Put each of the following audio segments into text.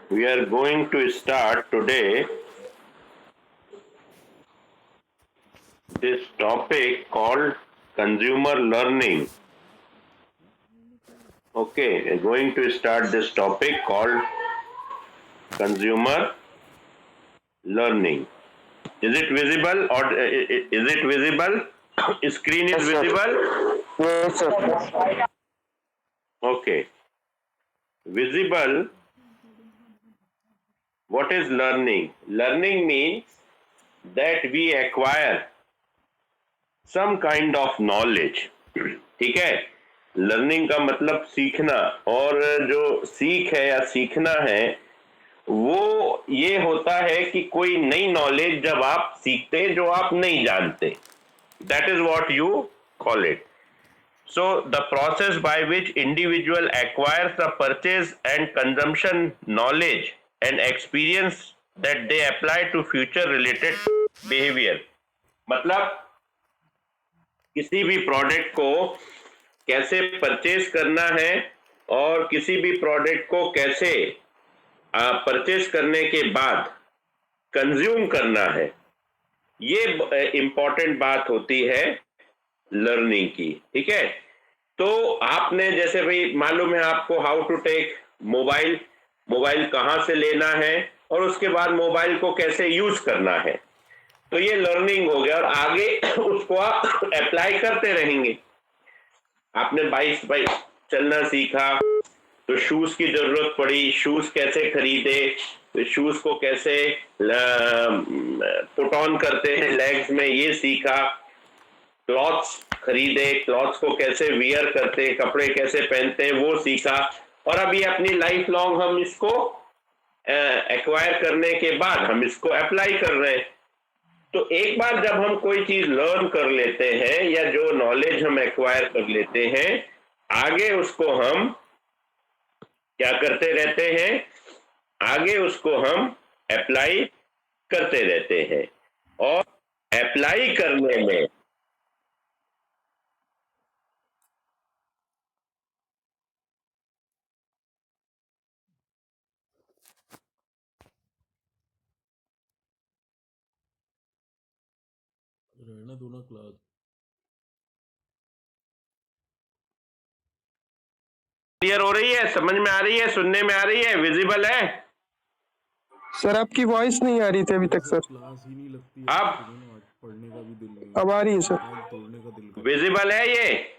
We are going to start today this topic called consumer learning. Okay, we're going to start this topic called consumer learning. Is it visible or is it visible? Screen is Yes, sir. visible? Yes, sir. Okay. Visible. What is learning? Learning means that we acquire some kind of knowledge. ठीक है, learning का मतलब सीखना, और जो सीख है या सीखना है वो ये होता है कि कोई नई नॉलेज जब आप सीखते हैं जो आप नहीं जानते, that is what you call it. So the process by which individual acquires the purchase and consumption knowledge and experience that they apply to future related behavior. मतलब किसी भी प्रोडक्ट को कैसे परचेज करना है और किसी भी प्रोडक्ट को कैसे परचेज करने के बाद कंज्यूम करना है, ये इंपॉर्टेंट बात होती है लर्निंग की. ठीक है, तो आपने जैसे भाई मालूम है आपको how to take mobile, mobile कहां से लेना है और उसके बाद मोबाइल को कैसे यूज करना है, तो ये लर्निंग हो गया और आगे उसको आप अप्लाई करते रहेंगे. आपने बाइक चलना सीखा तो शूज की जरूरत पड़ी, शूज कैसे खरीदे, तो शूज को कैसे पुट ऑन करते हैं लेग्स में ये सीखा. क्लॉथ्स खरीदे, क्लॉथ्स को कैसे वियर करते हैं, कपड़े कैसे पहनते हैं वो सीखा. और अभी अपनी लाइफ लॉन्ग हम इसको एक्वायर करने के बाद हम इसको अप्लाई कर रहे हैं. तो एक बार जब हम कोई चीज लर्न कर लेते हैं या जो नॉलेज हम एक्वायर कर लेते हैं, आगे उसको हम क्या करते रहते हैं, आगे उसको हम अप्लाई करते रहते हैं. और अप्लाई करने में रहना दो ना क्लास. क्लियर हो रही है, समझ में आ रही है, सुनने में आ रही है, विजिबल है? सर आपकी वॉइस नहीं आ रही थी अभी तक सर. क्लास ही नहीं लगती अब सुनो ना, आज पढ़ने का भी दिल नहीं, अब आ रही है सर. मोबाइल तोड़ने का दिल कर. विजिबल है, ये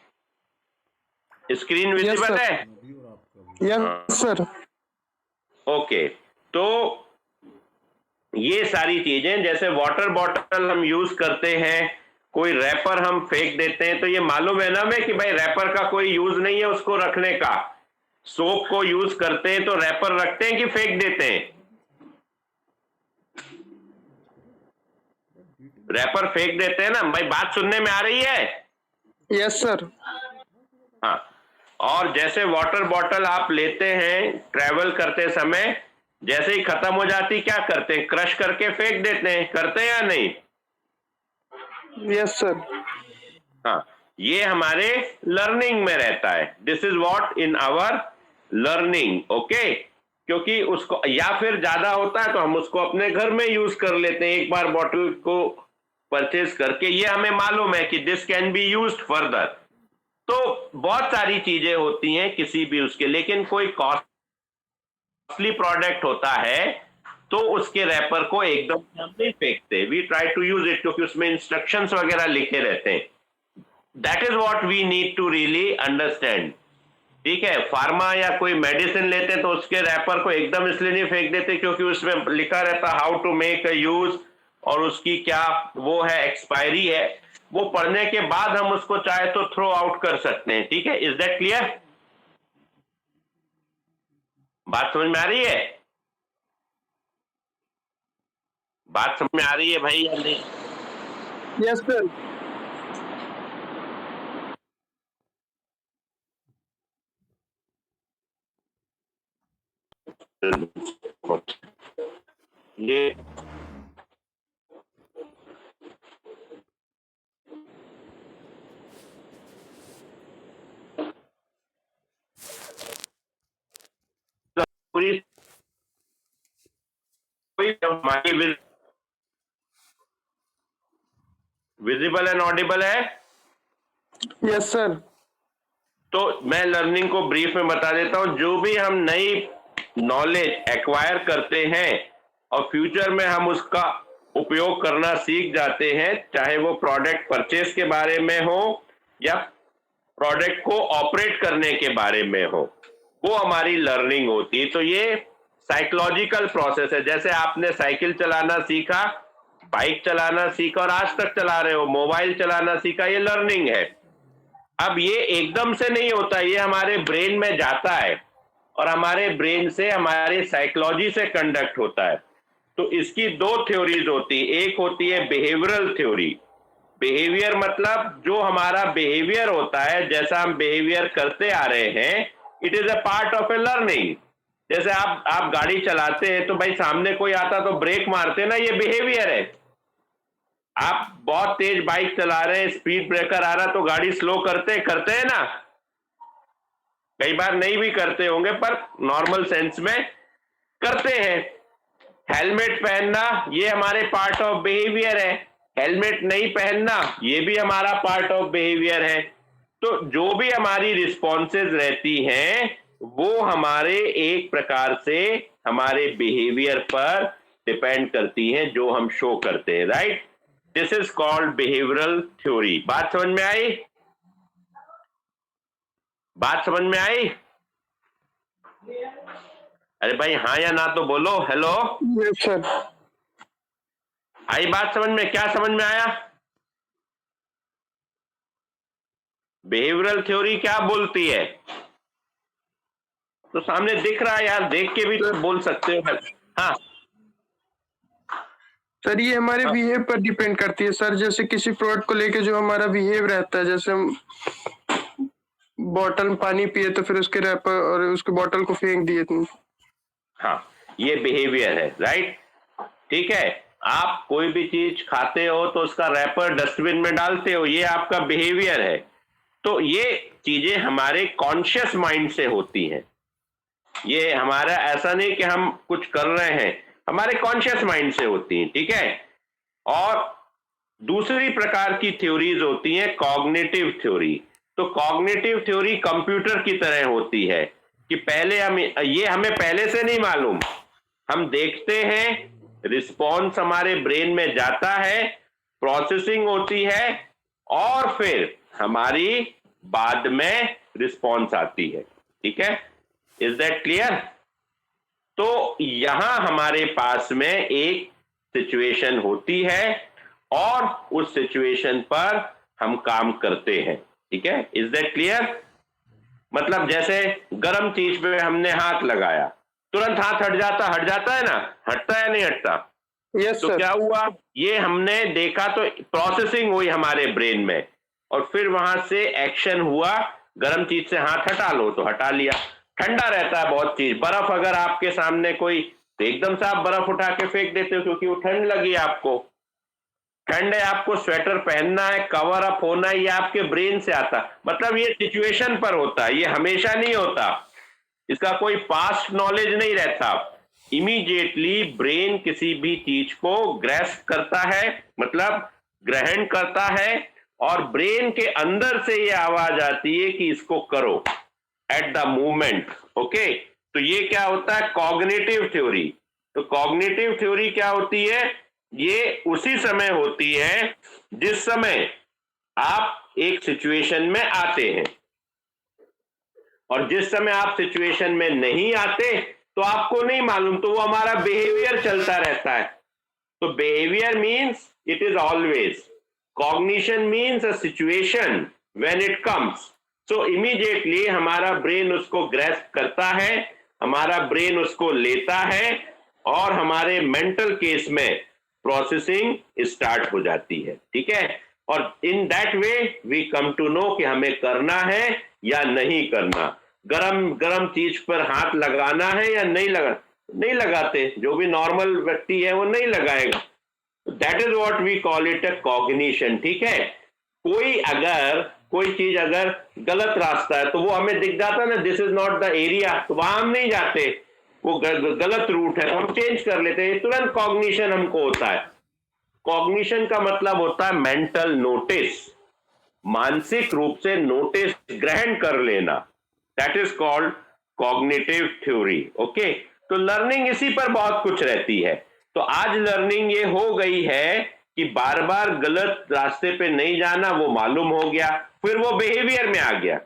स्क्रीन यस विजिबल सर. है? अभी और आपका भी. Yes sir. ओके, तो ये सारी चीजें, जैसे वाटर बॉटल हम यूज करते हैं, कोई रैपर हम फेंक देते हैं, तो ये मालूम है ना हमें कि भाई रैपर का कोई यूज नहीं है उसको रखने का. सोप को यूज करते हैं तो रैपर रखते हैं कि फेंक देते हैं? रैपर फेंक देते हैं ना भाई. बात सुनने में आ रही है? Yes sir. हाँ. और जैसे वाटर बॉटल आप लेते हैं ट्रैवल करते समय, जैसे ही खत्म हो जाती क्या करते हैं, क्रश करके फेंक देते हैं, करते हैं या नहीं? Yes sir. हाँ, ये हमारे लर्निंग में रहता है. This is what in our learning. Okay, क्योंकि उसको या फिर ज्यादा होता है तो हम उसको अपने घर में यूज कर लेते हैं एक बार बॉटल को परचेज करके. ये हमें मालूम है कि this can be used further. तो बहुत सारी चीजें होती हैं किसी भी उसके, लेकिन कोई कॉस्टली प्रोडक्ट होता है तो उसके रैपर को एकदम हम नहीं फेंकते. We try to use it क्योंकि उसमें इंस्ट्रक्शंस वगैरह लिखे रहते हैं. That is what we need to really understand. ठीक है, फार्मा या कोई मेडिसिन लेते हैं तो उसके रैपर को एकदम इसलिए नहीं फेंक देते क्योंकि उसमें लिखा रहता how to make a use और उसकी क्या वो है, एक्सपायरी है. वो पढ़ने के बाद हम उसको चाहे तो थ्रो आउट कर सकते हैं. ठीक है, इज दैट क्लियर? बात समझ में आ रही है? बात समझ में आ रही है भाई या नहीं? Yes sir. ये पूरी हमारी विजिबल एंड ऑडिबल है? Yes sir. तो मैं लर्निंग को ब्रीफ में बता देता हूं। जो भी हम नई नॉलेज एक्वायर करते हैं और फ्यूचर में हम उसका उपयोग करना सीख जाते हैं, चाहे वो प्रोडक्ट परचेज के बारे में हो या प्रोडक्ट को ऑपरेट करने के बारे में हो, वो हमारी लर्निंग होती है। तो ये साइकोलॉजिकल प्रोसेस है। जैसे आपने साइकिल चलाना सीखा, बाइक चलाना सीखा और आज तक चला रहे हो, मोबाइल चलाना सीखा, ये लर्निंग है। अब ये एकदम से नहीं होता, ये हमारे ब्रेन में जाता है और हमारे ब्रेन से, हमारे साइकोलॉजी से कंडक्ट होता है। तो इसकी दो थ्योरीज होती है। एक होती है बिहेवियरल थ्योरी। बिहेवियर मतलब जो हमारा बिहेवियर होता है, जैसा हम बिहेवियर करते आ रहे हैं, it is a part of A learning. जैसे आप गाड़ी चलाते हैं तो भाई सामने कोई आता तो ब्रेक मारते ना, ये बिहेवियर है। आप बहुत तेज बाइक चला रहे हैं, स्पीड ब्रेकर आ रहा तो गाड़ी स्लो करते हैं ना, कई बार नहीं भी करते होंगे पर नॉर्मल सेंस में करते हैं। हेलमेट पहनना ये हमारे पार्ट ऑफ बिहेवियर है, हेलमेट नहीं पहनना ये भी हमारा पार्ट ऑफ बिहेवियर है। तो जो भी हमारी रिस्पॉन्सेज रहती हैं वो हमारे एक प्रकार से हमारे बिहेवियर पर डिपेंड करती हैं, जो हम शो करते हैं, right. This is called behavioural theory. बात समझ में आई? बात समझ में आई? अरे भाई हाँ या ना तो बोलो। Hello, yes sir. आई बात समझ में? क्या समझ में आया? बिहेवियरल थ्योरी क्या बोलती है? तो सामने दिख रहा है यार, देख के भी तो बोल सकते हो। हाँ सर ये हमारे बिहेव पर डिपेंड करती है सर। जैसे किसी प्रोडक्ट को लेके जो हमारा बिहेव रहता है, जैसे हम बॉटल में पानी पिए तो फिर उसके रैपर और उसके बॉटल को फेंक दिए। हाँ, ये बिहेवियर है, राइट। ठीक है, आप कोई भी चीज खाते हो तो उसका रैपर डस्टबिन में डालते हो, ये आपका बिहेवियर है। तो ये चीजें हमारे कॉन्शियस माइंड से होती हैं। ये हमारा ऐसा नहीं कि हम कुछ कर रहे हैं, हमारे कॉन्शियस माइंड से होती हैं, ठीक है। और दूसरी प्रकार की थ्योरीज होती हैं कॉग्निटिव थ्योरी। तो कॉग्निटिव थ्योरी कंप्यूटर की तरह होती है कि पहले ये हमें पहले से नहीं मालूम, हम देखते हैं, रिस्पॉन्स हमारे ब्रेन में जाता है, प्रोसेसिंग होती है और फिर हमारी बाद में रिस्पॉन्स आती है, ठीक है। Is that clear? तो यहां हमारे पास में एक सिचुएशन होती है और उस सिचुएशन पर हम काम करते हैं, ठीक है। Is that clear? मतलब जैसे गर्म चीज पे हमने हाथ लगाया, तुरंत हाथ हट जाता है ना, हटता है नहीं हटता? यस तो सर। क्या हुआ, ये हमने देखा तो प्रोसेसिंग हुई हमारे ब्रेन में और फिर वहां से एक्शन हुआ, गर्म चीज से हाथ हटा लो तो हटा लिया। ठंडा रहता है बहुत चीज, बर्फ अगर आपके सामने कोई, तो एकदम से आप बर्फ उठा के फेंक देते हो क्योंकि वो ठंड लगी आपको। ठंड है, आपको स्वेटर पहनना है, कवर अप होना है, ये आपके ब्रेन से आता। मतलब ये सिचुएशन पर होता है, ये हमेशा नहीं होता, इसका कोई पास्ट नॉलेज नहीं रहता। इमीडिएटली ब्रेन किसी भी चीज को ग्रैस्प करता है, मतलब ग्रहण करता है, और ब्रेन के अंदर से ये आवाज आती है कि इसको करो एट द मोमेंट। ओके, तो ये क्या होता है, कॉग्निटिव थ्योरी। तो कॉग्निटिव थ्योरी क्या होती है, ये उसी समय होती है जिस समय आप एक सिचुएशन में आते हैं, और जिस समय आप सिचुएशन में नहीं आते तो आपको नहीं मालूम, तो वो हमारा बिहेवियर चलता रहता है। तो behaviour means it is always, cognition means a situation when it comes. So immediately हमारा ब्रेन उसको ग्रैस्प करता है, हमारा ब्रेन उसको लेता है और हमारे मेंटल केस में प्रोसेसिंग स्टार्ट हो जाती है, ठीक है। और in that way we come to know कि हमें करना है या नहीं करना, गरम चीज पर हाथ लगाना है या नहीं लगाते। जो भी नॉर्मल व्यक्ति है वो नहीं लगाएगा। That is what we call it a cognition, ठीक है। कोई चीज अगर गलत रास्ता है तो वो हमें दिख जाता है ना, this is not the area, तो वहां हम नहीं जाते। वो गलत रूट है, हम चेंज कर लेते हैं, तुरंत कॉग्निशन हमको होता है। कॉग्निशन का मतलब होता है मेंटल नोटिस, मानसिक रूप से नोटिस ग्रहण कर लेना, that is called cognitive theory. Okay, तो लर्निंग इसी पर बहुत कुछ रहती है। तो आज लर्निंग ये हो गई है कि बार बार गलत रास्ते पे नहीं जाना, वो मालूम हो गया, फिर वो बिहेवियर में आ गया।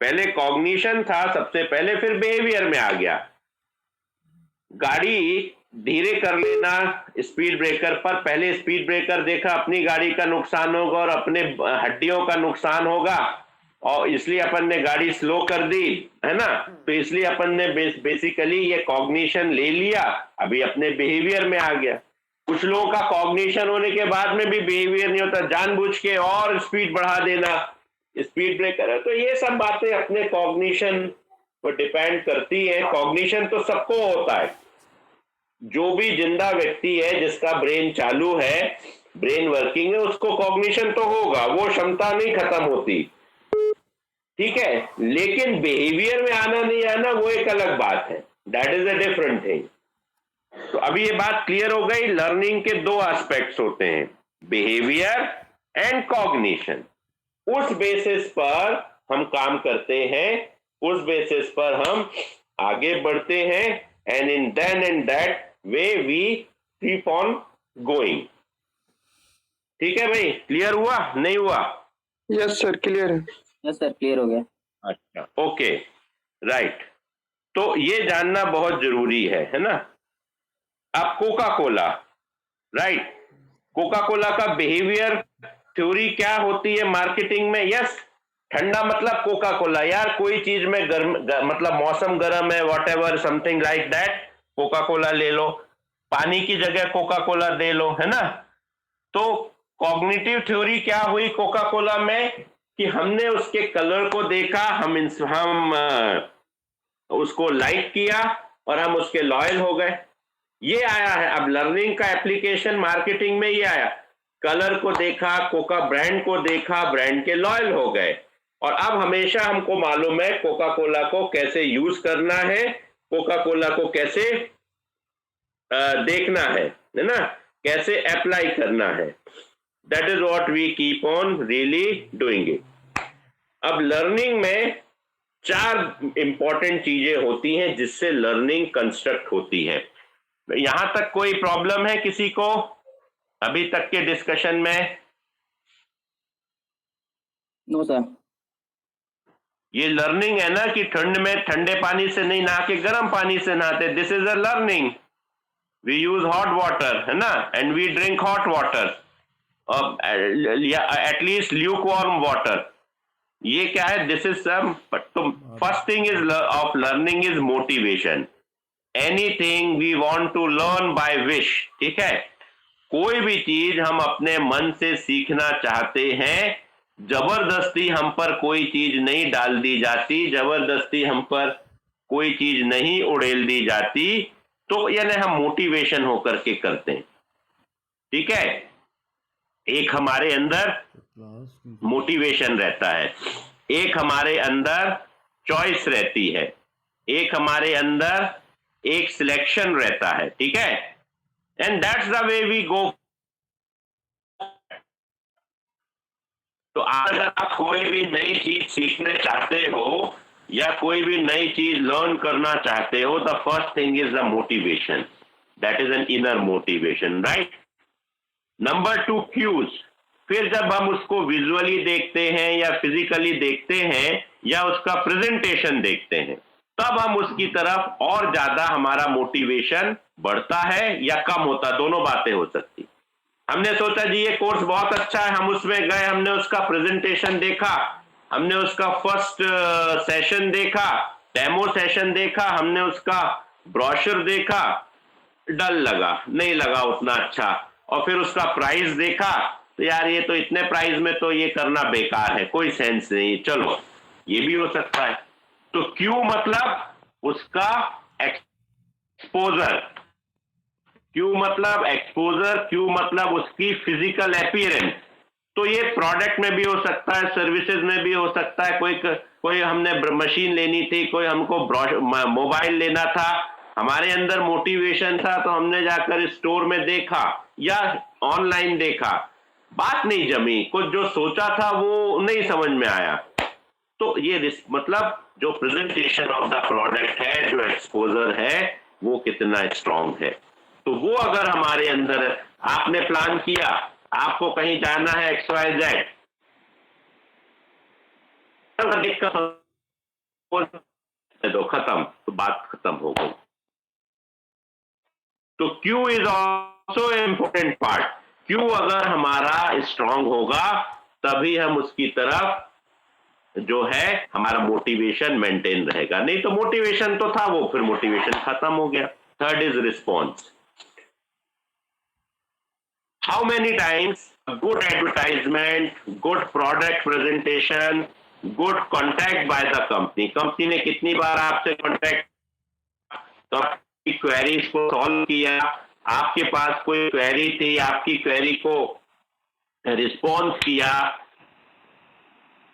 पहले कॉग्निशन था सबसे पहले, फिर बिहेवियर में आ गया। गाड़ी धीरे कर लेना स्पीड ब्रेकर पर, पहले स्पीड ब्रेकर देखा अपनी गाड़ी का नुकसान होगा और अपने हड्डियों का नुकसान होगा, और इसलिए अपन ने गाड़ी स्लो कर दी, है ना। तो इसलिए अपन ने बेसिकली ये कॉग्निशन ले लिया, अभी अपने बिहेवियर में आ गया। कुछ लोगों का कॉग्निशन होने के बाद में भी बिहेवियर नहीं होता, जानबूझ के और स्पीड बढ़ा देना, स्पीड ब्रेकर है। तो ये सब बातें अपने कॉग्निशन पर डिपेंड करती है। कॉग्निशन तो सबको होता है, जो भी जिंदा व्यक्ति है जिसका ब्रेन चालू है, ब्रेन वर्किंग है, उसको कॉग्निशन तो होगा, वो क्षमता नहीं खत्म होती, ठीक है। लेकिन बिहेवियर में आना नहीं आना वो एक अलग बात है, that is a different thing. तो अभी ये बात क्लियर हो गई, लर्निंग के दो एस्पेक्ट्स होते हैं, बिहेवियर एंड कॉग्निशन। उस बेसिस पर हम काम करते हैं, उस बेसिस पर हम आगे बढ़ते हैं, and in then and that way we keep on going. ठीक है भाई, क्लियर हुआ नहीं हुआ? यस सर, क्लियर है। यस सर, क्लियर हो गया। अच्छा, ओके, राइट। तो ये जानना बहुत जरूरी है ना। अब Coca Cola, right, Coca Cola का बिहेवियर थ्योरी क्या होती है मार्केटिंग में? यस, ठंडा मतलब कोका कोला, यार कोई चीज में गर्म मतलब मौसम गर्म है, what ever something like that, Coca Cola ले लो, पानी की जगह कोका कोला दे लो, है ना। तो कॉग्निटिव थ्योरी क्या हुई कोका कोला में कि हमने उसके कलर को देखा, हम उसको लाइक किया और हम उसके लॉयल हो गए, ये आया है। अब लर्निंग का एप्लीकेशन मार्केटिंग में ये आया, कलर को देखा, कोका ब्रांड को देखा, ब्रांड के लॉयल हो गए, और अब हमेशा हमको मालूम है कोका कोला को कैसे यूज करना है, कोका कोला को कैसे देखना है ना, कैसे अप्लाई करना है। That is what we keep on really doing it. अब लर्निंग में 4 इंपॉर्टेंट चीजें होती हैं जिससे लर्निंग कंस्ट्रक्ट होती है। यहां तक कोई प्रॉब्लम है किसी को अभी तक के डिस्कशन में? No sir. ये लर्निंग है ना कि ठंड में ठंडे पानी से नहीं नहा के गर्म पानी से नहाते, this is a learning. We use hot water, है ना, and we drink hot water, at least lukewarm water. ये क्या है? This is some. तो first thing is of learning is motivation. Anything we want to learn by wish, ठीक है। कोई भी चीज हम अपने मन से सीखना चाहते हैं, जबरदस्ती हम पर कोई चीज नहीं डाल दी जाती, जबरदस्ती हम पर कोई चीज नहीं उड़ेल दी जाती, तो यानी हम मोटिवेशन होकर के करते हैं, ठीक है। एक हमारे अंदर मोटिवेशन रहता है, एक हमारे अंदर चॉइस रहती है, एक हमारे अंदर एक सिलेक्शन रहता है, ठीक है। And that's the way we go. तो अगर आप कोई भी नई चीज सीखने चाहते हो या कोई भी नई चीज लर्न करना चाहते हो, the first thing is the motivation, that is an inner motivation, right. Number 2, cues. फिर जब हम उसको विजुअली देखते हैं या फिजिकली देखते हैं या उसका प्रेजेंटेशन देखते हैं, तब हम उसकी तरफ और ज्यादा हमारा मोटिवेशन बढ़ता है या कम होता, दोनों बातें हो सकती। हमने सोचा जी ये कोर्स बहुत अच्छा है, हम उसमें गए, हमने उसका प्रेजेंटेशन देखा, हमने उसका फर्स्ट सेशन देखा, डेमो सेशन देखा, हमने उसका ब्रोशर देखा, डल लगा, नहीं लगा उतना अच्छा, और फिर उसका प्राइस देखा, तो यार ये तो इतने प्राइस में तो ये करना बेकार है, कोई सेंस नहीं, चलो ये भी हो सकता है। तो क्यों मतलब उसका एक्सपोजर, क्यों मतलब एक्सपोजर, क्यों मतलब उसकी फिजिकल अपीयरेंस। तो ये प्रोडक्ट में भी हो सकता है, सर्विसेज में भी हो सकता है, कोई कोई हमने मशीन लेनी थी, कोई हमको मोबाइल लेना था, हमारे अंदर मोटिवेशन था तो हमने जाकर स्टोर में देखा या ऑनलाइन देखा, बात नहीं जमी, कुछ जो सोचा था वो नहीं समझ में आया। तो ये मतलब जो प्रेजेंटेशन ऑफ द प्रोडक्ट है, जो एक्सपोजर है, वो कितना स्ट्रांग है। तो वो अगर हमारे अंदर, आपने प्लान किया, आपको कहीं जाना है XYZ, तो खत्म, तो बात खत्म हो गई। तो Q is also important part. Q अगर हमारा स्ट्रांग होगा तभी हम उसकी तरफ जो है हमारा मोटिवेशन मेंटेन रहेगा, नहीं तो मोटिवेशन तो था, वो फिर मोटिवेशन खत्म हो गया। Third is response. How many times good advertisement, good product presentation, good contact by the company, company ने कितनी बार आपसे कॉन्टैक्ट, तो आपकी क्वेरीज को सॉल्व किया, आपके पास कोई क्वेरी थी, आपकी क्वेरी को रिस्पॉन्स किया,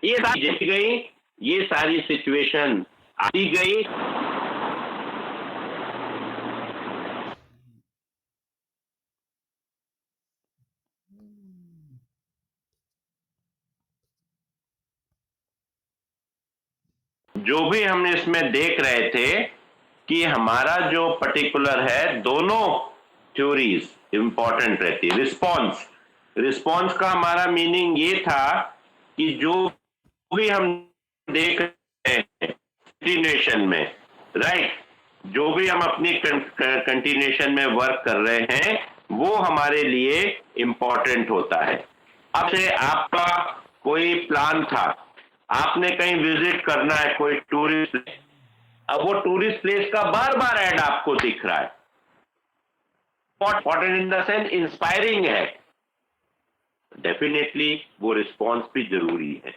ये सारी जीत गई, ये सारी सिचुएशन आती गई। जो भी हम इसमें देख रहे थे कि हमारा जो पर्टिकुलर है, दोनों थ्योरीज इंपॉर्टेंट रहती है। रिस्पॉन्स, रिस्पॉन्स का हमारा मीनिंग ये था कि जो भी हम देख रहे हैं कंटिन्यूएशन में, राइट, जो भी हम अपनी कंटिन्यूएशन में वर्क कर रहे हैं वो हमारे लिए इंपॉर्टेंट होता है। अब से आपका कोई प्लान था, आपने कहीं विजिट करना है, कोई टूरिस्ट, अब वो टूरिस्ट प्लेस का बार बार ऐड आपको दिख रहा है, important in the sense inspiring है, डेफिनेटली वो रिस्पॉन्स भी जरूरी है।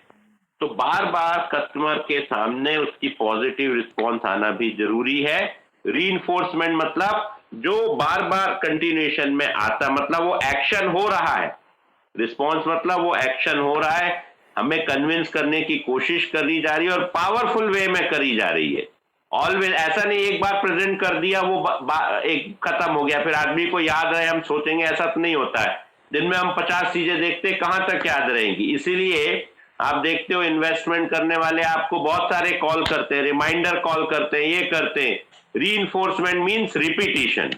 तो बार बार कस्टमर के सामने उसकी पॉजिटिव रिस्पॉन्स आना भी जरूरी है। रीइंफोर्समेंट मतलब जो बार बार कंटिन्यूएशन में आता, मतलब वो एक्शन हो रहा है। रिस्पॉन्स मतलब वो एक्शन हो रहा है, हमें कन्विंस करने की कोशिश करी जा रही है और पावरफुल वे में करी जा रही है। ऑलवेज ऐसा नहीं एक बार प्रेजेंट कर दिया वो एक खत्म हो गया, फिर आदमी को याद रहे हम सोचेंगे, ऐसा तो नहीं होता है। दिन में हम 50 चीजें देखते, कहां तक याद रहेंगी। इसीलिए आप देखते हो इन्वेस्टमेंट करने वाले आपको बहुत सारे कॉल करते हैं, रिमाइंडर कॉल करते हैं, ये करते हैं। Reinforcement means repetition.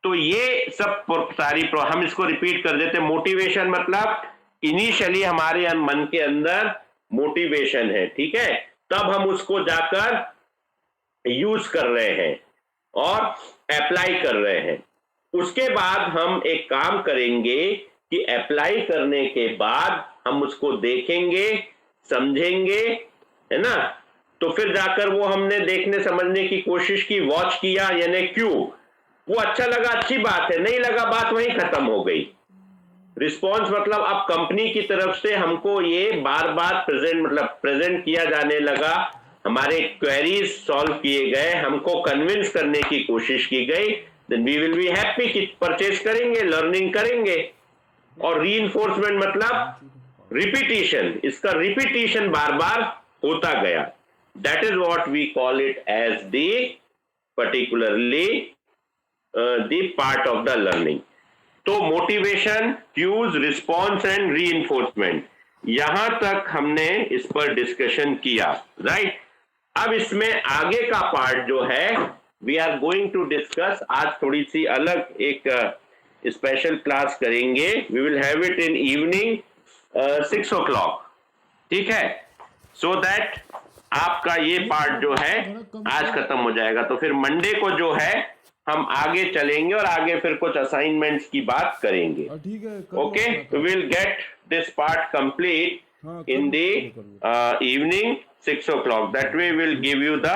तो ये सब सारी हम इसको रिपीट कर देते हैं। मोटिवेशन मतलब इनिशियली हमारे मन के अंदर मोटिवेशन है, ठीक है, तब हम उसको जाकर यूज कर रहे हैं और अप्लाई कर रहे हैं। उसके बाद हम एक काम करेंगे कि अप्लाई करने के बाद हम उसको देखेंगे, समझेंगे, है ना, तो फिर जाकर वो हमने देखने समझने की कोशिश की, वॉच किया, यानी क्यों वो अच्छा लगा, अच्छी बात है, नहीं लगा, बात वहीं खत्म हो गई। रिस्पॉन्स मतलब अब कंपनी की तरफ से हमको ये बार बार प्रेजेंट किया जाने लगा, हमारे क्वेरीज सॉल्व किए गए, हमको कन्विंस करने की कोशिश की गई, then we will be happy कि परचेज करेंगे, लर्निंग करेंगे। और रीइंफोर्समेंट मतलब रिपीटिशन, इसका रिपीटिशन बार बार होता गया। That is what we call it as the particularly the part of the learning. तो motivation, cues, response and reinforcement, यहां तक हमने इस पर डिस्कशन किया, राइट। अब इसमें आगे का पार्ट जो है we are going to discuss, आज थोड़ी सी अलग एक स्पेशल क्लास करेंगे। We will have it in evening 6 o'clock, ठीक है, सो दैट आपका ये पार्ट जो है आज खत्म हो जाएगा। तो फिर मंडे को जो है हम आगे चलेंगे और आगे फिर कुछ असाइनमेंट्स की बात करेंगे। ठीक है, okay, will get this part complete in the evening 6 o'clock. That way we'll give you the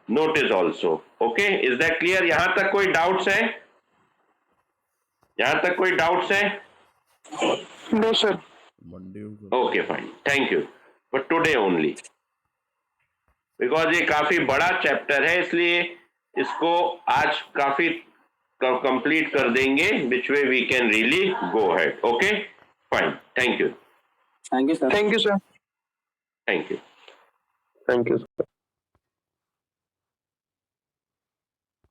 notice also. Okay, is that clear? यहाँ तक कोई डाउट्स है? यहाँ तक कोई डाउट्स है? No sir. Okay, fine. Thank you. But today only. Because ये काफी बड़ा चैप्टर है, इसलिए इसको आज काफी कंप्लीट कर देंगे, which way we can really go ahead. Okay, fine. Thank you. Thank you, sir. Thank you sir. Thank you. Thank you sir.